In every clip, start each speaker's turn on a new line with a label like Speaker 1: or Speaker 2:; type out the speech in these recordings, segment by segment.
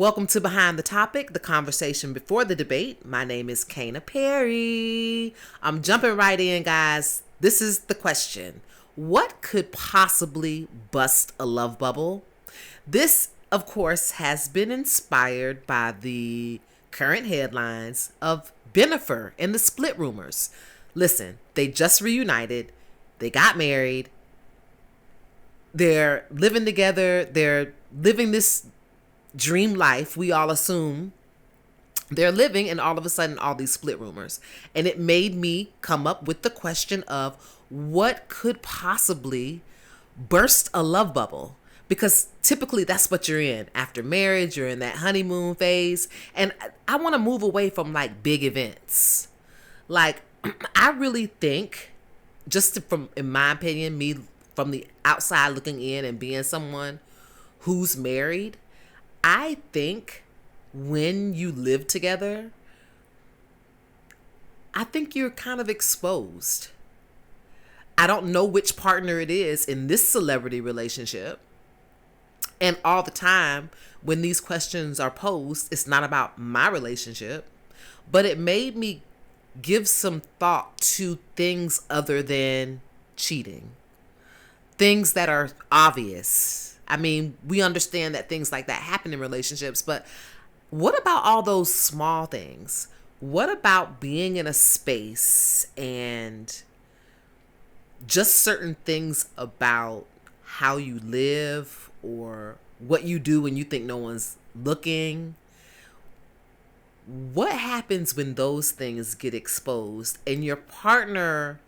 Speaker 1: Welcome to Behind the Topic, the conversation before the debate. My name is Kaynah Perry. I'm jumping right in, guys. This is the question. What could possibly bust a love bubble? This, of course, has been inspired by the current headlines of Benifer and the split rumors. Listen, they just reunited. They got married. They're living together. They're living this dream life we all assume they're living, and all of a sudden all these split rumors. And it made me come up with the question of what could possibly burst a love bubble, because typically that's what you're in after marriage. You're in that honeymoon phase, and I want to move away from like big events. Like I really think, from in my opinion, me from the outside looking in and being someone who's married, I think when you live together, I think you're kind of exposed. I don't know which partner it is in this celebrity relationship. And all the time when these questions are posed, it's not about my relationship, but it made me give some thought to things other than cheating. Things that are obvious. I mean, we understand that things like that happen in relationships, but what about all those small things? What about being in a space and just certain things about how you live or what you do when you think no one's looking? What happens when those things get exposed and your partner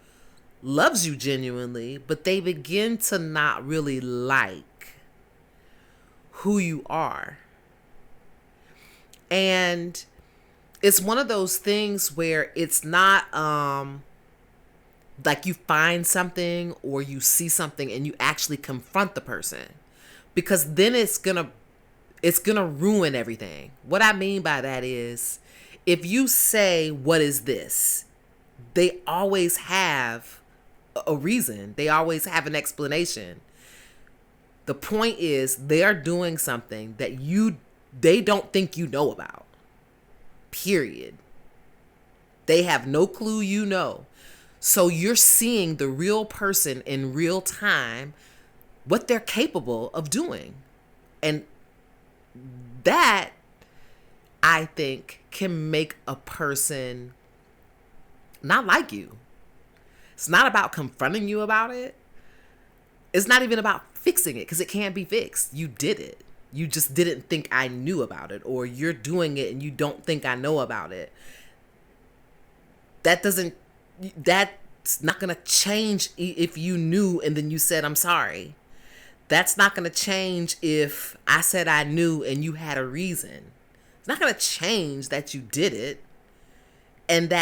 Speaker 1: loves you genuinely, but they begin to not really like who you are? And it's one of those things where it's not like you find something or you see something and you actually confront the person, because then it's gonna ruin everything. What I mean by that is, if you say, what is this? They always have a reason. They always have an explanation. The point is, they are doing something that they don't think you know about. Period. They have no clue you know. So you're seeing the real person in real time, what they're capable of doing. And that, I think, can make a person not like you. It's not about confronting you about it. It's not even about fixing it, because it can't be fixed. You did it. You just didn't think I knew about it, or you're doing it and you don't think I know about it. That's not going to change if you knew and then you said, I'm sorry. That's not going to change if I said I knew and you had a reason. It's not going to change that you did it, and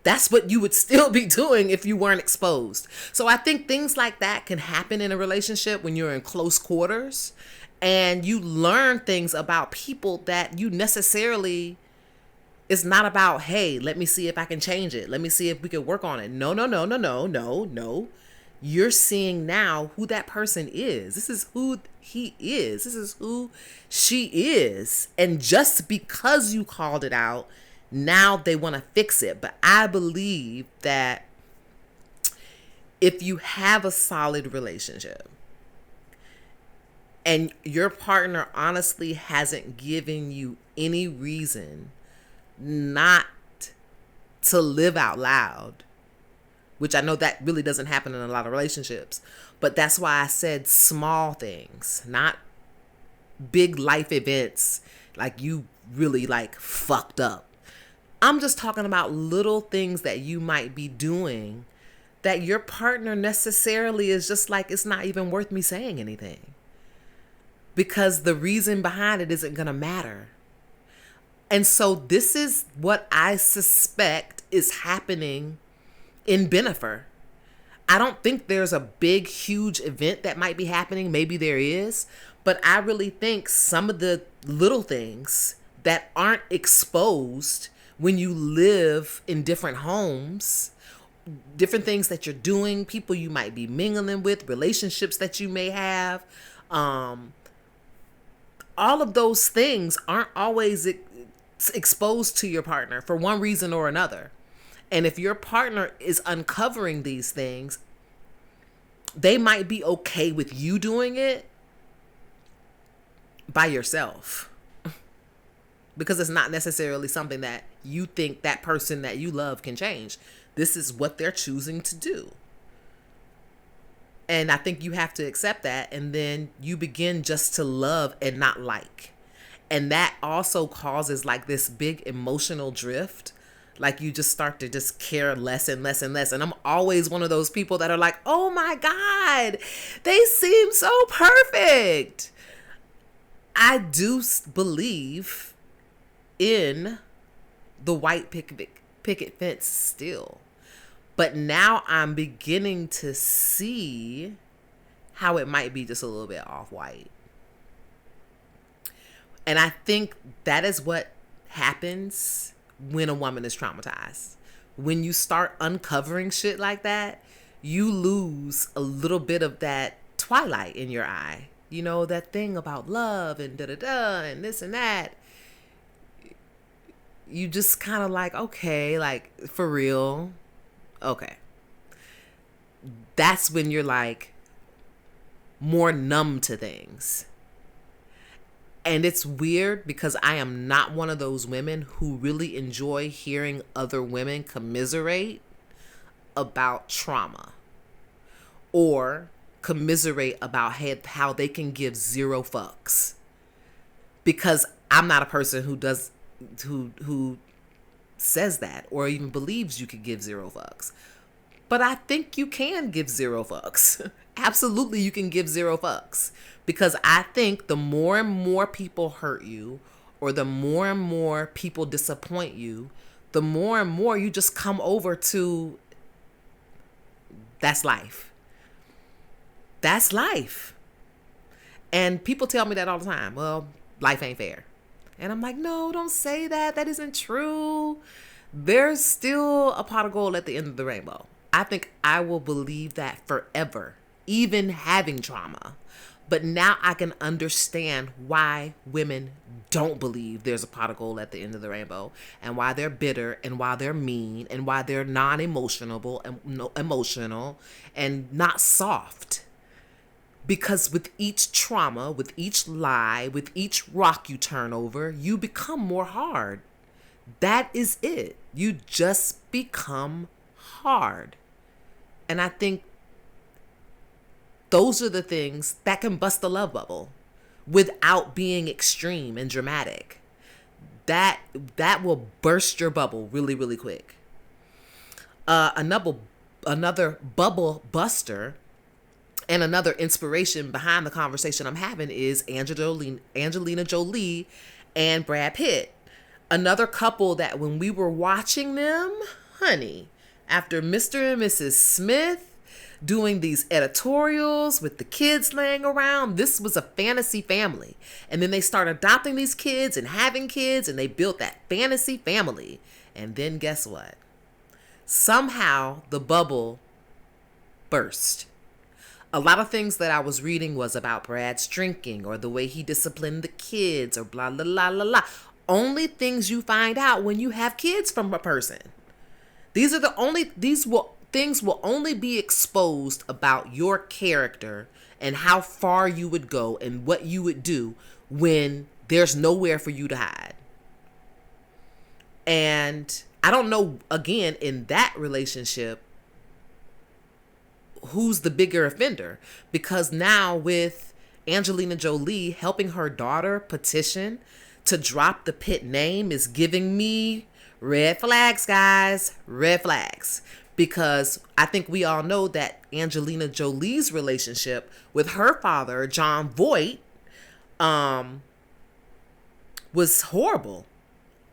Speaker 1: that's what you would still be doing if you weren't exposed. So I think things like that can happen in a relationship when you're in close quarters and you learn things about people that you necessarily, it's not about, hey, let me see if I can change it. Let me see if we can work on it. No. You're seeing now who that person is. This is who he is. This is who she is. And just because you called it out, now they want to fix it. But I believe that if you have a solid relationship and your partner honestly hasn't given you any reason not to live out loud, which I know that really doesn't happen in a lot of relationships, but that's why I said small things, not big life events like you really like fucked up. I'm just talking about little things that you might be doing that your partner necessarily is just like, it's not even worth me saying anything, because the reason behind it isn't going to matter. And so this is what I suspect is happening in Benifer. I don't think there's a big, huge event that might be happening. Maybe there is, but I really think some of the little things that aren't exposed when you live in different homes, different things that you're doing, people you might be mingling with, relationships that you may have, all of those things aren't always exposed to your partner for one reason or another. And if your partner is uncovering these things, they might be okay with you doing it by yourself, because it's not necessarily something that you think that person that you love can change. This is what they're choosing to do. And I think you have to accept that, and then you begin just to love and not like. And that also causes like this big emotional drift. Like you just start to just care less and less and less. And I'm always one of those people that are like, oh my God, they seem so perfect. I do believe in the white picket fence still. But now I'm beginning to see how it might be just a little bit off-white. And I think that is what happens when a woman is traumatized. When you start uncovering shit like that, you lose a little bit of that twilight in your eye. You know, that thing about love and da-da-da and this and that. You just kind of like, okay, like, for real? Okay. That's when you're like more numb to things. And it's weird because I am not one of those women who really enjoy hearing other women commiserate about trauma or commiserate about how they can give zero fucks, because I'm not a person who says that or even believes you could give zero fucks. But I think you can give zero fucks. Absolutely, you can give zero fucks. Because I think the more and more people hurt you, or the more and more people disappoint you, the more and more you just come over to, that's life. That's life. And people tell me that all the time. Well, life ain't fair. And I'm like, no, don't say that. That isn't true. There's still a pot of gold at the end of the rainbow. I think I will believe that forever, even having trauma. But now I can understand why women don't believe there's a pot of gold at the end of the rainbow, and why they're bitter, and why they're mean, and why they're non-emotional and not soft. Because with each trauma, with each lie, with each rock you turn over, you become more hard. That is it. You just become hard. And I think those are the things that can bust the love bubble without being extreme and dramatic. That will burst your bubble really, really quick. Another bubble buster and another inspiration behind the conversation I'm having is Angelina Jolie and Brad Pitt. Another couple that when we were watching them, honey, after Mr. and Mrs. Smith doing these editorials with the kids laying around, this was a fantasy family. And then they start adopting these kids and having kids, and they built that fantasy family. And then guess what? Somehow the bubble burst. A lot of things that I was reading was about Brad's drinking or the way he disciplined the kids or blah, blah, blah, blah, blah. Only things you find out when you have kids from a person. Things will only be exposed about your character and how far you would go and what you would do when there's nowhere for you to hide. And I don't know, again, in that relationship, who's the bigger offender, because now with Angelina Jolie helping her daughter petition to drop the Pitt name is giving me red flags, guys, red flags. Because I think we all know that Angelina Jolie's relationship with her father, John Voight, was horrible.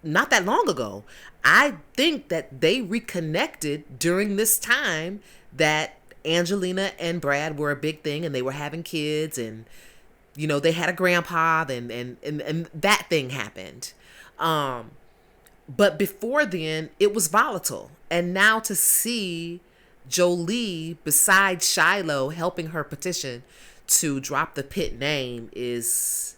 Speaker 1: Not that long ago. I think that they reconnected during this time that Angelina and Brad were a big thing, and they were having kids, and you know, they had a grandpa, and that thing happened. But before then, it was volatile. And now to see Jolie beside Shiloh helping her petition to drop the Pitt name is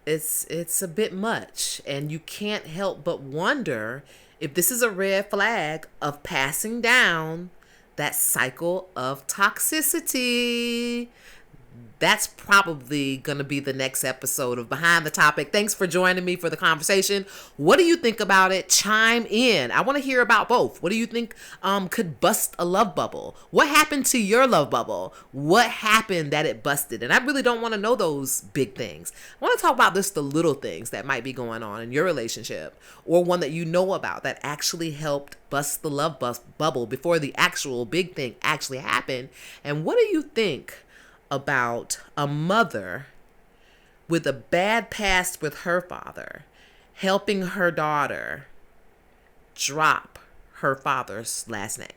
Speaker 1: it's a bit much, and you can't help but wonder if this is a red flag of passing down that cycle of toxicity. That's probably going to be the next episode of Behind the Topic. Thanks for joining me for the conversation. What do you think about it? Chime in. I want to hear about both. What do you think could bust a love bubble? What happened to your love bubble? What happened that it busted? And I really don't want to know those big things. I want to talk about just the little things that might be going on in your relationship, or one that you know about that actually helped bust the love bubble before the actual big thing actually happened. And what do you think about a mother with a bad past with her father helping her daughter drop her father's last name?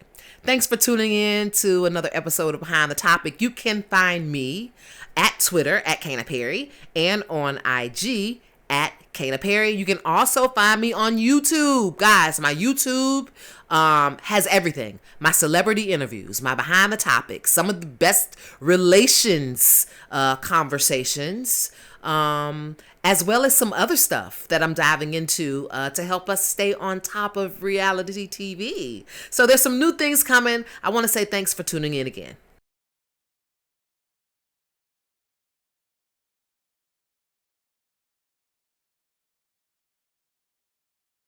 Speaker 1: Thanks for tuning in to another episode of Behind the Topic. You can find me at Twitter at Kaynah Perry and on IG at Kaynah Perry. You can also find me on YouTube. Guys, my YouTube has everything. My celebrity interviews, my Behind the Topic, some of the best relations conversations, as well as some other stuff that I'm diving into to help us stay on top of reality TV. So there's some new things coming. I want to say thanks for tuning in again.